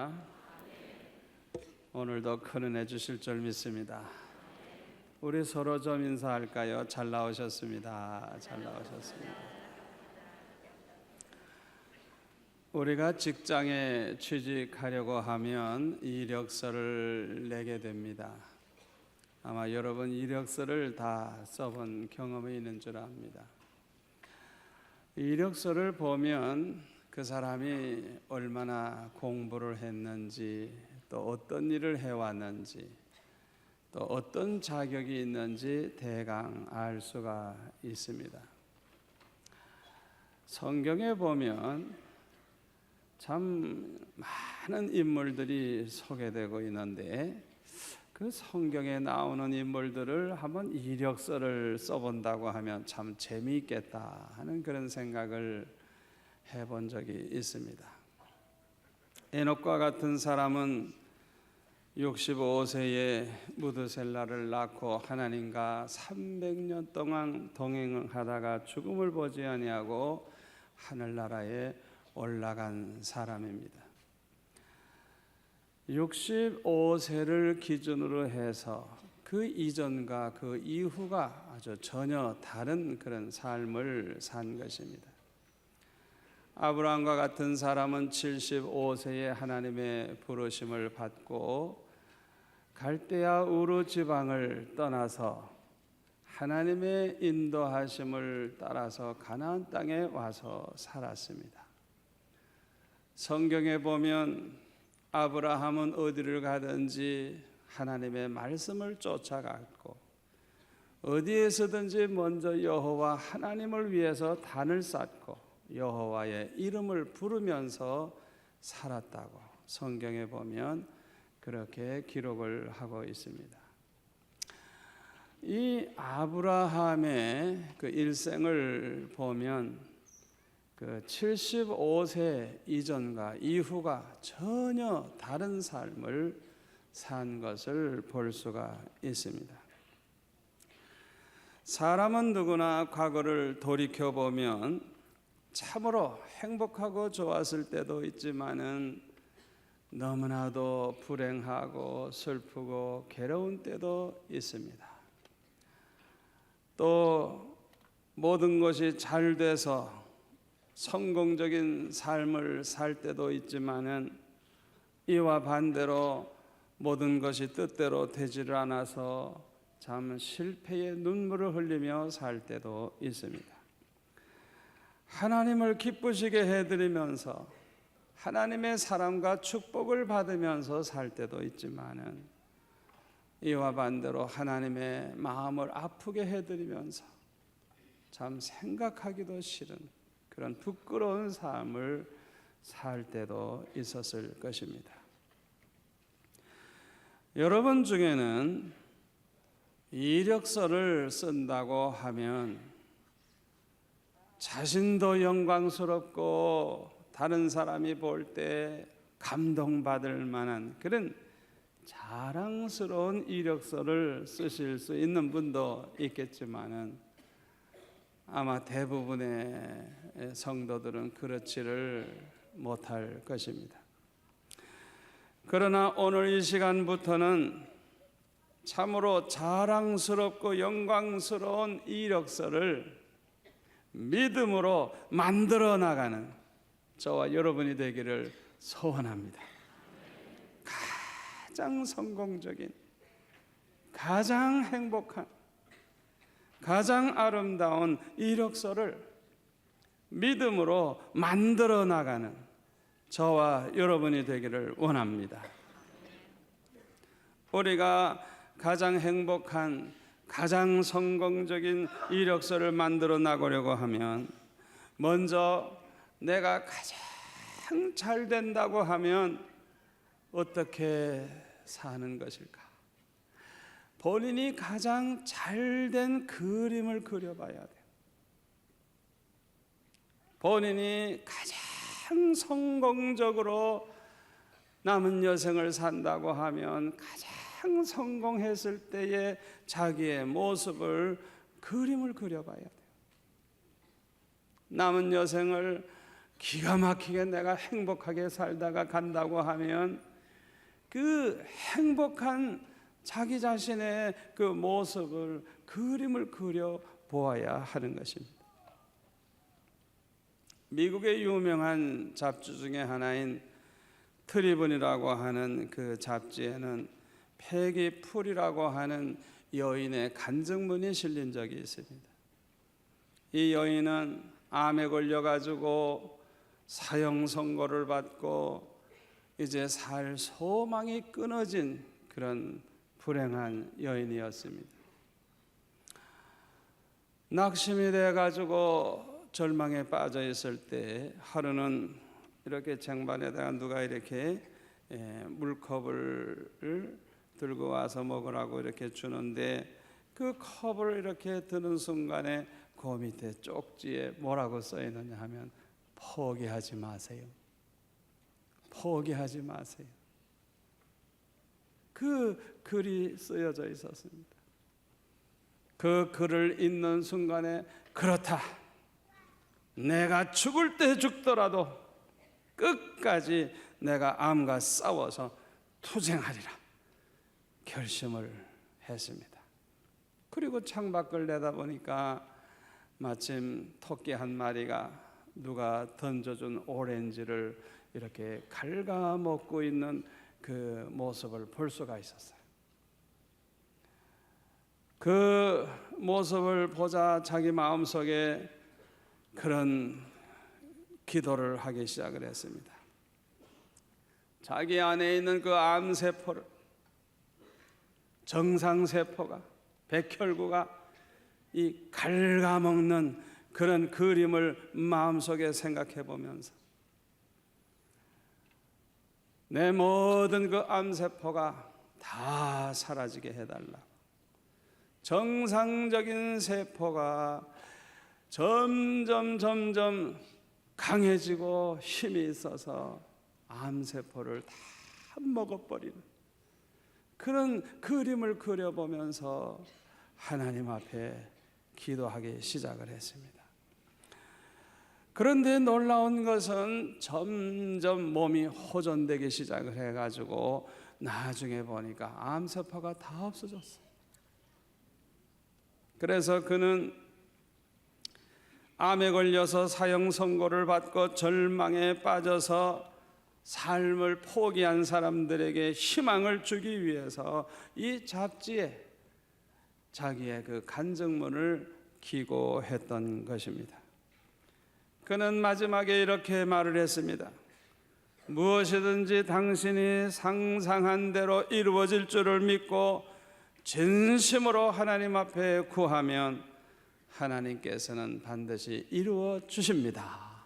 주십니다. 오늘도 큰 은혜 주실 줄 믿습니다. 우리 서로 좀 인사할까요? 잘 나오셨습니다. 잘 나오셨습니다. 우리가 직장에 취직하려고 하면 이력서를 내게 됩니다. 아마 여러분 이력서를 다 써본 경험이 있는 줄 압니다. 이력서를 보면 그 사람이 얼마나 공부를 했는지, 또 어떤 일을 해왔는지, 또 어떤 자격이 있는지 대강 알 수가 있습니다. 성경에 보면 참 많은 인물들이 소개되고 있는데, 그 성경에 나오는 인물들을 한번 이력서를 써본다고 하면 참 재미있겠다 하는 그런 생각을 해본 적이 있습니다. 에녹과 같은 사람은 65세에 무드셀라를 낳고 하나님과 300년 동안 동행하다가 죽음을 보지 아니하고 하늘나라에 올라간 사람입니다. 65세를 기준으로 해서 그 이전과 그 이후가 아주 전혀 다른 그런 삶을 산 것입니다. 아브라함과 같은 사람은 75세에 하나님의 부르심을 받고 갈대아 우르 지방을 떠나서 하나님의 인도하심을 따라서 가나안 땅에 와서 살았습니다. 성경에 보면 아브라함은 어디를 가든지 하나님의 말씀을 쫓아갔고, 어디에서든지 먼저 여호와 하나님을 위해서 단을 쌓고 여호와의 이름을 부르면서 살았다고 성경에 보면 그렇게 기록을 하고 있습니다. 이 아브라함의 그 일생을 보면 그 75세 이전과 이후가 전혀 다른 삶을 산 것을 볼 수가 있습니다. 사람은 누구나 과거를 돌이켜보면 참으로 행복하고 좋았을 때도 있지만은 너무나도 불행하고 슬프고 괴로운 때도 있습니다. 또 모든 것이 잘 돼서 성공적인 삶을 살 때도 있지만은 이와 반대로 모든 것이 뜻대로 되지를 않아서 참 실패의 눈물을 흘리며 살 때도 있습니다. 하나님을 기쁘시게 해드리면서 하나님의 사랑과 축복을 받으면서 살 때도 있지만은 이와 반대로 하나님의 마음을 아프게 해드리면서 참 생각하기도 싫은 그런 부끄러운 삶을 살 때도 있었을 것입니다. 여러분 중에는 이력서를 쓴다고 하면 자신도 영광스럽고 다른 사람이 볼 때 감동받을 만한 그런 자랑스러운 이력서를 쓰실 수 있는 분도 있겠지만은 아마 대부분의 성도들은 그렇지를 못할 것입니다. 그러나 오늘 이 시간부터는 참으로 자랑스럽고 영광스러운 이력서를 믿음으로 만들어 나가는 저와 여러분이 되기를 소원합니다. 가장 성공적인, 가장 행복한, 가장 아름다운 이력서를 믿음으로 만들어 나가는 저와 여러분이 되기를 원합니다. 우리가 가장 행복한, 가장 성공적인 이력서를 만들어 나가려고 하면 먼저 내가 가장 잘 된다고 하면 어떻게 사는 것일까? 본인이 가장 잘된 그림을 그려봐야 돼요. 본인이 가장 성공적으로 남은 여생을 산다고 하면 가장 성공했을 때의 자기의 모습을 그림을 그려봐야 돼요. 남은 여생을 기가 막히게 내가 행복하게 살다가 간다고 하면 그 행복한 자기 자신의 그 모습을, 그림을 그려 보아야 하는 것입니다. 미국의 유명한 잡지 중에 하나인 트리븐이라고 하는 그 잡지에는 패기 풀이라고 하는 여인의 간증문이 실린 적이 있습니다. 이 여인은 암에 걸려가지고 사형 선고를 받고 이제 살 소망이 끊어진 그런 불행한 여인이었습니다. 낙심이 돼가지고 절망에 빠져 있을 때 하루는 이렇게 쟁반에다가 누가 이렇게 물컵을 들고 와서 먹으라고 이렇게 주는데, 그 컵을 이렇게 드는 순간에 그 밑에 쪽지에 뭐라고 써 있느냐 하면 포기하지 마세요. 포기하지 마세요. 그 글이 쓰여져 있었습니다. 그 글을 읽는 순간에 그렇다, 내가 죽을 때 죽더라도 끝까지 내가 암과 싸워서 투쟁하리라 결심을 했습니다. 그리고 창밖을 내다보니까 마침 토끼 한 마리가 누가 던져준 오렌지를 이렇게 갉아먹고 있는 그 모습을 볼 수가 있었어요. 그 모습을 보자 자기 마음속에 그런 기도를 하기 시작을 했습니다. 자기 안에 있는 그 암세포를, 정상세포가, 백혈구가 이 갉아먹는 그런 그림을 마음속에 생각해 보면서 내 모든 그 암세포가 다 사라지게 해달라. 정상적인 세포가 점점 강해지고 힘이 있어서 암세포를 다 먹어버리는 그런 그림을 그려보면서 하나님 앞에 기도하기 시작을 했습니다. 그런데 놀라운 것은 점점 몸이 호전되기 시작을 해가지고 나중에 보니까 암세포가 다 없어졌어요. 그래서 그는 암에 걸려서 사형 선고를 받고 절망에 빠져서 삶을 포기한 사람들에게 희망을 주기 위해서 이 잡지에 자기의 그 간증문을 기고했던 것입니다. 그는 마지막에 이렇게 말을 했습니다. 무엇이든지 당신이 상상한 대로 이루어질 줄을 믿고 진심으로 하나님 앞에 구하면 하나님께서는 반드시 이루어 주십니다.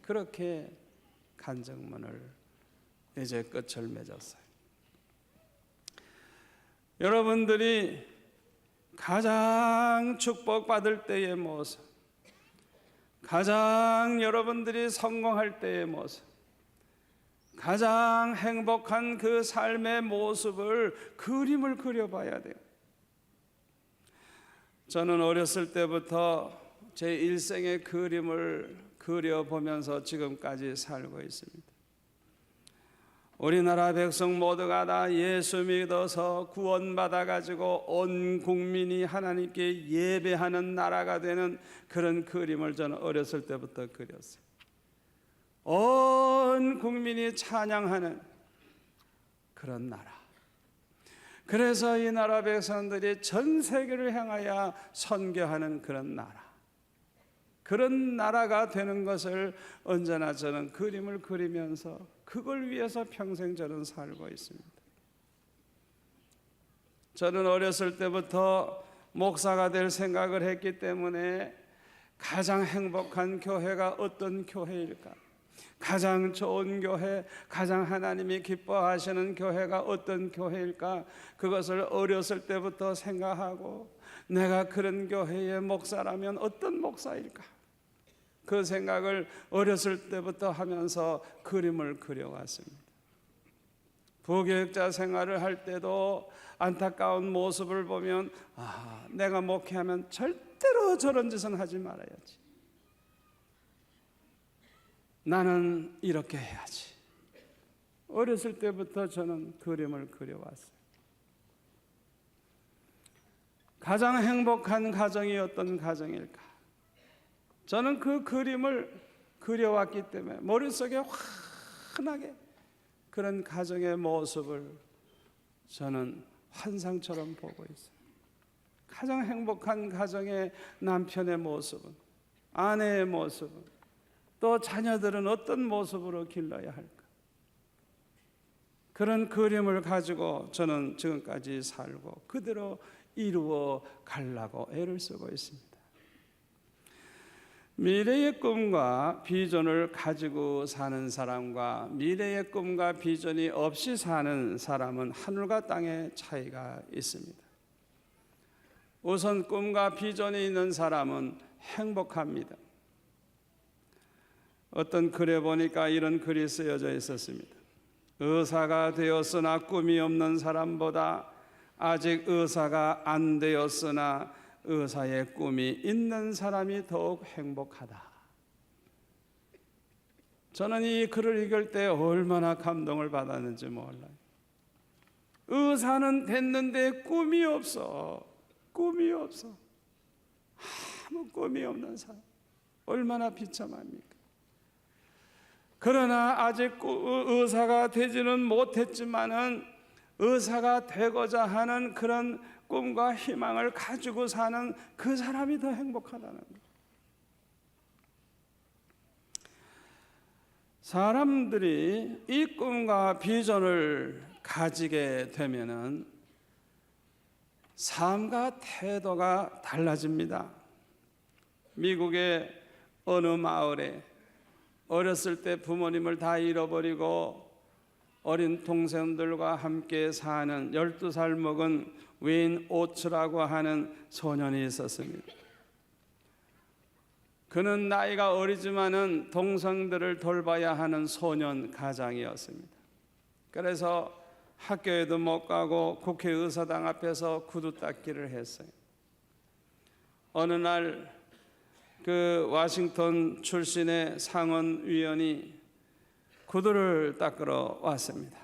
그렇게 간증문을 이제 끝을 맺었어요. 여러분들이 가장 축복받을 때의 모습, 가장 여러분들이 성공할 때의 모습, 가장 행복한 그 삶의 모습을 그림을 그려봐야 돼요. 저는 어렸을 때부터 제 일생의 그림을 그려보면서 지금까지 살고 있습니다. 우리나라 백성 모두가 다 예수 믿어서 구원받아 가지고 온 국민이 하나님께 예배하는 나라가 되는 그런 그림을 저는 어렸을 때부터 그렸어요. 온 국민이 찬양하는 그런 나라. 그래서 이 나라 백성들이 전 세계를 향하여 선교하는 그런 나라, 그런 나라가 되는 것을 언제나 저는 그림을 그리면서 그걸 위해서 평생 저는 살고 있습니다. 저는 어렸을 때부터 목사가 될 생각을 했기 때문에 가장 행복한 교회가 어떤 교회일까? 가장 좋은 교회, 가장 하나님이 기뻐하시는 교회가 어떤 교회일까? 그것을 어렸을 때부터 생각하고 내가 그런 교회의 목사라면 어떤 목사일까? 그 생각을 어렸을 때부터 하면서 그림을 그려왔습니다. 부교육자 생활을 할 때도 안타까운 모습을 보면 내가 목회하면 절대로 저런 짓은 하지 말아야지. 나는 이렇게 해야지. 어렸을 때부터 저는 그림을 그려왔어요. 가장 행복한 가정이 어떤 가정일까? 저는 그 그림을 그려왔기 때문에 머릿속에 환하게 그런 가정의 모습을 저는 환상처럼 보고 있어요. 가장 행복한 가정의 남편의 모습은, 아내의 모습은, 또 자녀들은 어떤 모습으로 길러야 할까? 그런 그림을 가지고 저는 지금까지 살고 그대로 이루어 가려고 애를 쓰고 있습니다. 미래의 꿈과 비전을 가지고 사는 사람과 미래의 꿈과 비전이 없이 사는 사람은 하늘과 땅의 차이가 있습니다. 우선 꿈과 비전이 있는 사람은 행복합니다. 어떤 글에 보니까 이런 글이 쓰여져 있었습니다. 의사가 되었으나 꿈이 없는 사람보다 아직 의사가 안 되었으나 의사의 꿈이 있는 사람이 더욱 행복하다. 저는 이 글을 읽을 때 얼마나 감동을 받았는지 몰라요. 의사는 됐는데 꿈이 없어. 꿈이 없어. 아무 꿈이 없는 사람. 얼마나 비참합니까? 그러나 아직 의사가 되지는 못했지만은 의사가 되고자 하는 그런 꿈과 희망을 가지고 사는 그 사람이 더 행복하다는 거예요. 사람들이 이 꿈과 비전을 가지게 되면은 삶과 태도가 달라집니다. 미국의 어느 마을에 어렸을 때 부모님을 다 잃어버리고 어린 동생들과 함께 사는 12살 먹은 웨인 오츠라고 하는 소년이 있었습니다. 그는 나이가 어리지만은 동생들을 돌봐야 하는 소년 가장이었습니다. 그래서 학교에도 못 가고 국회의사당 앞에서 구두 닦기를 했어요. 어느 날 그 워싱턴 출신의 상원의원이 구두를 닦으러 왔습니다.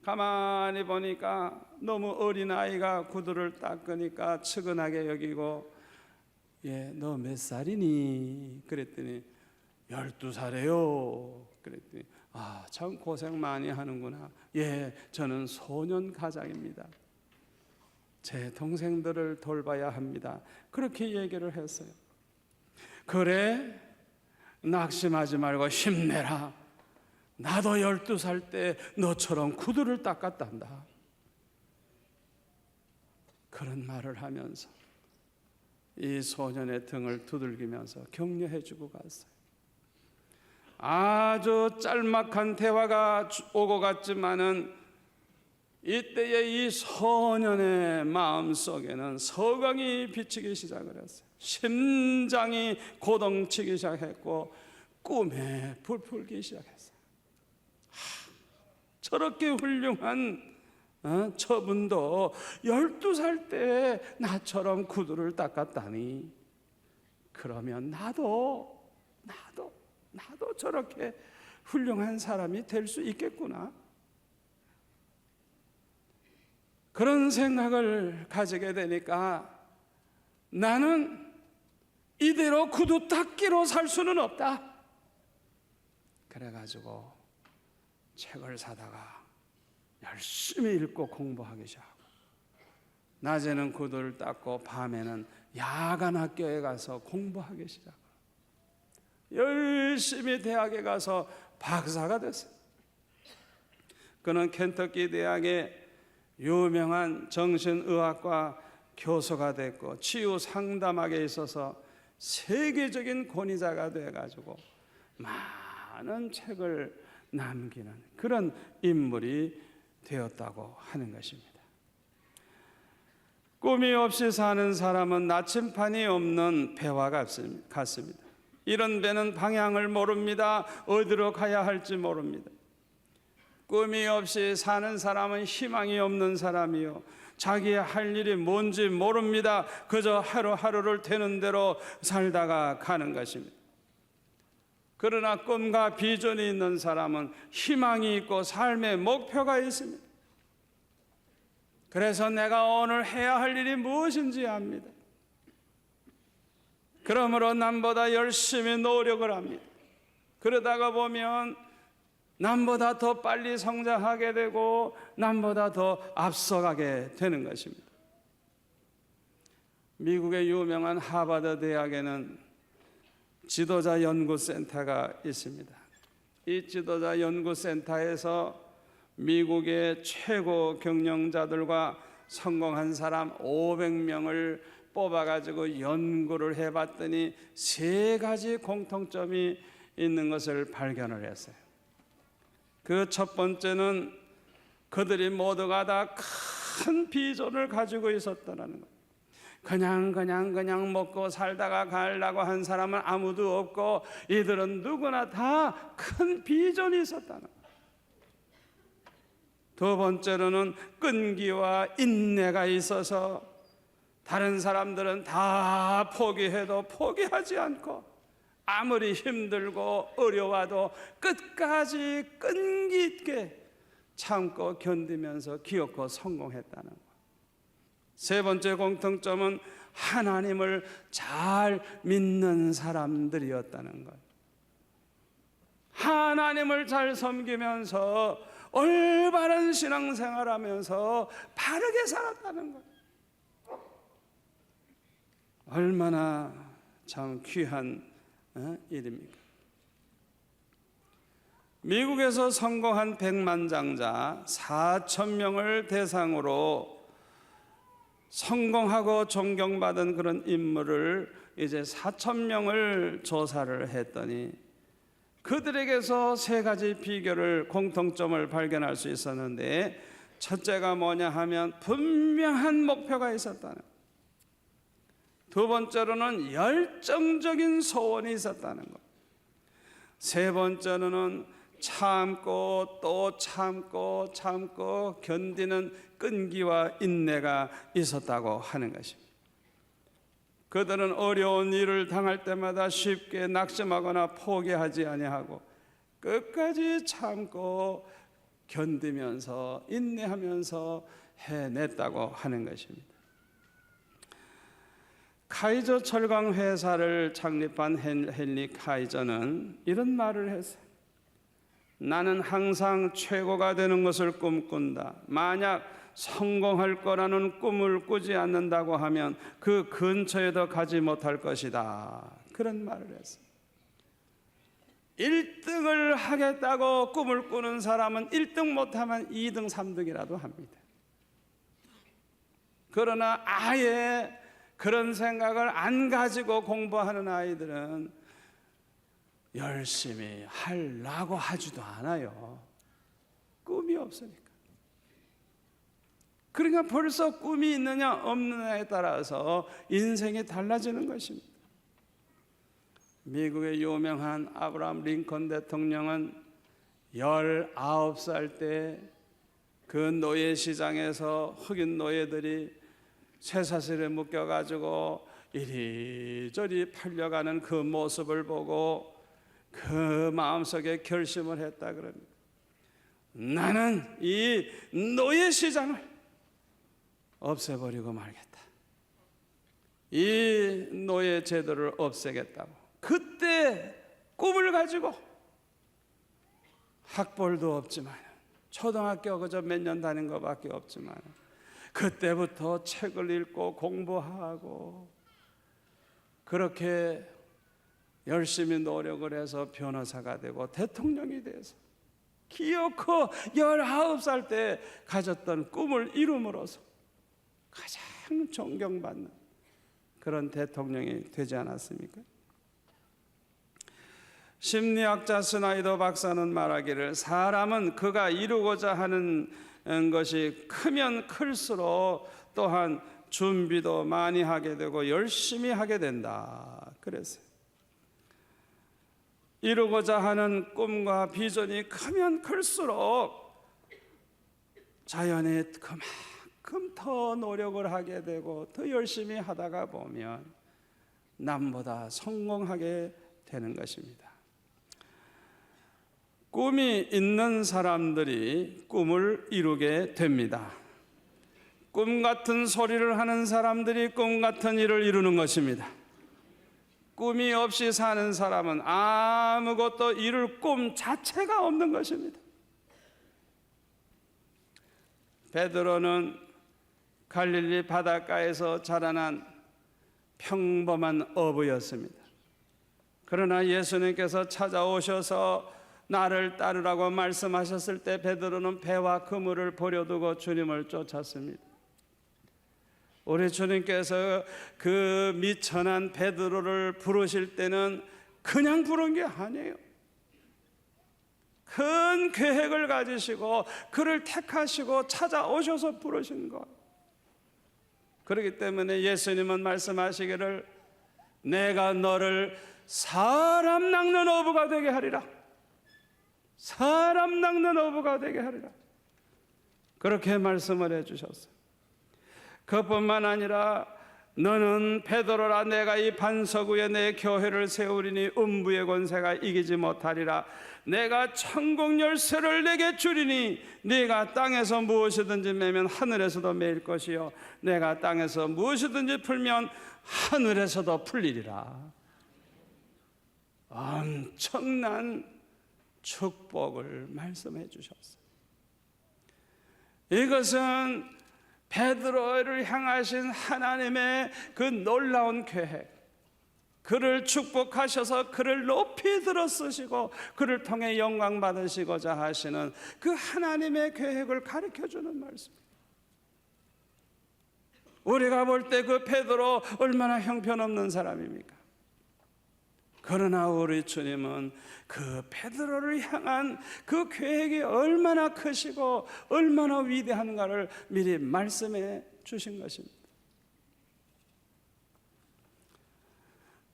가만히 보니까 너무 어린 아이가 구두를 닦으니까 측은하게 여기고, 너 몇 살이니? 그랬더니 12살이에요. 그랬더니 참 고생 많이 하는구나. 저는 소년 가장입니다. 제 동생들을 돌봐야 합니다. 그렇게 얘기를 했어요. 그래? 낙심하지 말고 힘내라. 나도 12살 때 너처럼 구두를 닦았단다. 그런 말을 하면서 이 소년의 등을 두들기면서 격려해주고 갔어요. 아주 짤막한 대화가 오고 갔지만은 이때의 이 소년의 마음속에는 서광이 비치기 시작을 했어요. 심장이 고동치기 시작했고 꿈에 불풀기 시작했어요. 저렇게 훌륭한 저분도 12살 때 나처럼 구두를 닦았다니, 그러면 나도 저렇게 훌륭한 사람이 될 수 있겠구나. 그런 생각을 가지게 되니까 나는 이대로 구두 닦기로 살 수는 없다. 그래가지고 책을 사다가 열심히 읽고 공부하기 시작하고, 낮에는 구두를 닦고 밤에는 야간 학교에 가서 공부하기 시작하고, 열심히 대학에 가서 박사가 됐어요. 그는 켄터키 대학의 유명한 정신의학과 교수가 됐고 치유 상담학에 있어서 세계적인 권위자가 돼가지고 많은 책을 남기는 그런 인물이 되었다고 하는 것입니다. 꿈이 없이 사는 사람은 나침판이 없는 배와 같습니다. 이런 배는 방향을 모릅니다. 어디로 가야 할지 모릅니다. 꿈이 없이 사는 사람은 희망이 없는 사람이요, 자기의 할 일이 뭔지 모릅니다. 그저 하루하루를 되는 대로 살다가 가는 것입니다. 그러나 꿈과 비전이 있는 사람은 희망이 있고 삶의 목표가 있습니다. 그래서 내가 오늘 해야 할 일이 무엇인지 압니다. 그러므로 남보다 열심히 노력을 합니다. 그러다가 보면 남보다 더 빨리 성장하게 되고 남보다 더 앞서가게 되는 것입니다. 미국의 유명한 하버드 대학에는 지도자 연구센터가 있습니다. 이 지도자 연구센터에서 미국의 최고 경영자들과 성공한 사람 500명을 뽑아가지고 연구를 해봤더니 3가지 공통점이 있는 것을 발견을 했어요. 그 첫 번째는 그들이 모두가 다 큰 비전을 가지고 있었다는 것. 그냥 먹고 살다가 가려고 한 사람은 아무도 없고 이들은 누구나 다 큰 비전이 있었다는 것. 두 번째로는 끈기와 인내가 있어서 다른 사람들은 다 포기해도 포기하지 않고 아무리 힘들고 어려워도 끝까지 끈기 있게 참고 견디면서 기어코 성공했다는 것. 세 번째 공통점은 하나님을 잘 믿는 사람들이었다는 것. 하나님을 잘 섬기면서 올바른 신앙생활하면서 바르게 살았다는 것. 얼마나 참 귀한 일입니까? 미국에서 성공한 백만장자 4,000명을 대상으로 성공하고 존경받은 그런 인물을 이제 4,000명을 조사를 했더니 그들에게서 3가지 비결을 공통점을 발견할 수 있었는데, 첫째가 뭐냐 하면 분명한 목표가 있었다는 것. 두 번째로는 열정적인 소원이 있었다는 것. 세 번째로는 참고 또 참고 견디는 끈기와 인내가 있었다고 하는 것입니다. 그들은 어려운 일을 당할 때마다 쉽게 낙심하거나 포기하지 아니하고 끝까지 참고 견디면서 인내하면서 해냈다고 하는 것입니다. 카이저 철강 회사를 창립한 헨리 카이저는 이런 말을 했어요. 나는 항상 최고가 되는 것을 꿈꾼다. 만약 성공할 거라는 꿈을 꾸지 않는다고 하면 그 근처에도 가지 못할 것이다. 그런 말을 했어요. 1등을 하겠다고 꿈을 꾸는 사람은 1등 못하면 2등, 3등이라도 합니다. 그러나 아예 그런 생각을 안 가지고 공부하는 아이들은 열심히 하려고 하지도 않아요. 꿈이 없으니까. 그러니까 벌써 꿈이 있느냐 없느냐에 따라서 인생이 달라지는 것입니다. 미국의 유명한 아브라함 링컨 대통령은 19살 때 그 노예시장에서 흑인 노예들이 쇠사슬에 묶여가지고 이리저리 팔려가는 그 모습을 보고 그 마음속에 결심을 했다 그럽니다. 나는 이 노예시장을 없애버리고 말겠다. 이 노예 제도를 없애겠다고. 그때 꿈을 가지고 학벌도 없지만 초등학교 그저 몇 년 다닌 것밖에 없지만 그때부터 책을 읽고 공부하고 그렇게 열심히 노력을 해서 변호사가 되고 대통령이 돼서 기어코 19살 때 가졌던 꿈을 이룸으로써 가장 존경받는 그런 대통령이 되지 않았습니까? 심리학자 스나이더 박사는 말하기를 사람은 그가 이루고자 하는 것이 크면 클수록 또한 준비도 많이 하게 되고 열심히 하게 된다 그랬어요. 이루고자 하는 꿈과 비전이 크면 클수록 자연히 그만큼 더 노력을 하게 되고 더 열심히 하다가 보면 남보다 성공하게 되는 것입니다. 꿈이 있는 사람들이 꿈을 이루게 됩니다. 꿈 같은 소리를 하는 사람들이 꿈 같은 일을 이루는 것입니다. 꿈이 없이 사는 사람은 아무것도 이룰 꿈 자체가 없는 것입니다. 베드로는 갈릴리 바닷가에서 자라난 평범한 어부였습니다. 그러나 예수님께서 찾아오셔서 나를 따르라고 말씀하셨을 때 베드로는 배와 그물을 버려두고 주님을 쫓았습니다. 우리 주님께서 그 미천한 베드로를 부르실 때는 그냥 부른 게 아니에요. 큰 계획을 가지시고 그를 택하시고 찾아오셔서 부르신 것. 그렇기 때문에 예수님은 말씀하시기를 내가 너를 사람 낚는 어부가 되게 하리라. 사람 낚는 어부가 되게 하리라. 그렇게 말씀을 해주셨어요. 그뿐만 아니라 너는 베드로라, 내가 이 반석 위에 내 교회를 세우리니 음부의 권세가 이기지 못하리라. 내가 천국 열쇠를 내게 주리니 네가 땅에서 무엇이든지 매면 하늘에서도 매일 것이요 내가 땅에서 무엇이든지 풀면 하늘에서도 풀리리라. 엄청난 축복을 말씀해 주셨어요. 이것은 베드로를 향하신 하나님의 그 놀라운 계획, 그를 축복하셔서 그를 높이 들어 쓰시고 그를 통해 영광 받으시고자 하시는 그 하나님의 계획을 가르쳐주는 말씀입니다. 우리가 볼 때 그 베드로 얼마나 형편없는 사람입니까? 그러나 우리 주님은 그 베드로를 향한 그 계획이 얼마나 크시고 얼마나 위대한가를 미리 말씀해 주신 것입니다.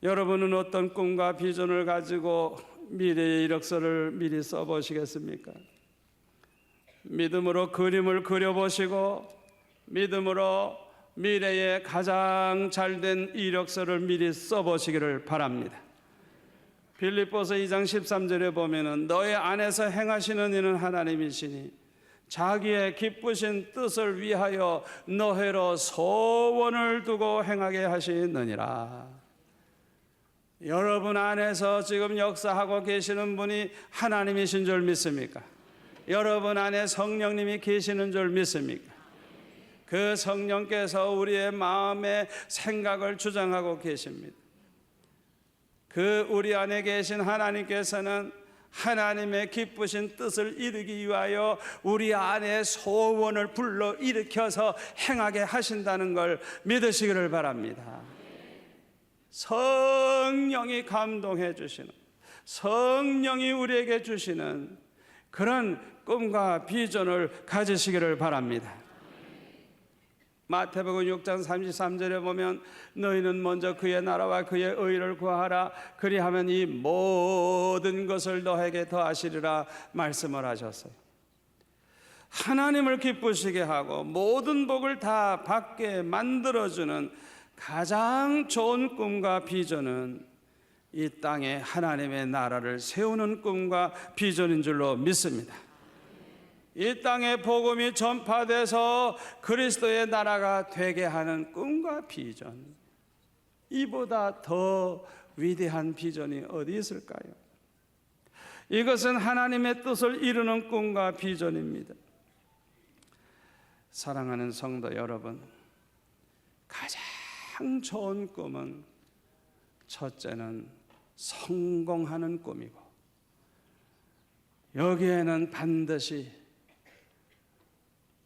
여러분은 어떤 꿈과 비전을 가지고 미래의 이력서를 미리 써보시겠습니까? 믿음으로 그림을 그려보시고 믿음으로 미래에 가장 잘된 이력서를 미리 써보시기를 바랍니다. 빌립보서 2장 13절에 보면은 너의 안에서 행하시는 이는 하나님이시니 자기의 기쁘신 뜻을 위하여 너희로 소원을 두고 행하게 하시느니라. 여러분 안에서 지금 역사하고 계시는 분이 하나님이신 줄 믿습니까? 여러분 안에 성령님이 계시는 줄 믿습니까? 그 성령께서 우리의 마음의 생각을 주장하고 계십니다. 그 우리 안에 계신 하나님께서는 하나님의 기쁘신 뜻을 이루기 위하여 우리 안에 소원을 불러 일으켜서 행하게 하신다는 걸 믿으시기를 바랍니다. 성령이 감동해 주시는, 성령이 우리에게 주시는 그런 꿈과 비전을 가지시기를 바랍니다. 마태복음 6장 33절에 보면 너희는 먼저 그의 나라와 그의 의를 구하라 그리하면 이 모든 것을 너에게 더하시리라 말씀을 하셨어요. 하나님을 기쁘시게 하고 모든 복을 다 받게 만들어주는 가장 좋은 꿈과 비전은 이 땅에 하나님의 나라를 세우는 꿈과 비전인 줄로 믿습니다. 이 땅에 복음이 전파돼서 그리스도의 나라가 되게 하는 꿈과 비전, 이보다 더 위대한 비전이 어디 있을까요? 이것은 하나님의 뜻을 이루는 꿈과 비전입니다. 사랑하는 성도 여러분, 가장 좋은 꿈은 첫째는 성공하는 꿈이고 여기에는 반드시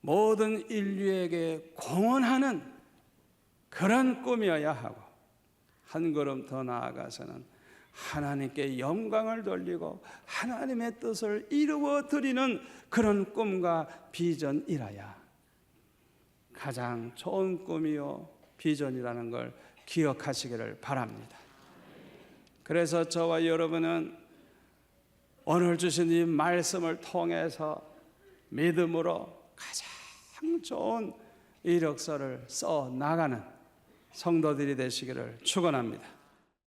모든 인류에게 공헌하는 그런 꿈이어야 하고 한 걸음 더 나아가서는 하나님께 영광을 돌리고 하나님의 뜻을 이루어 드리는 그런 꿈과 비전이라야 가장 좋은 꿈이요 비전이라는 걸 기억하시기를 바랍니다. 그래서 저와 여러분은 오늘 주신 이 말씀을 통해서 믿음으로 가장 좋은 이력서를 써 나가는 성도들이 되시기를 축원합니다.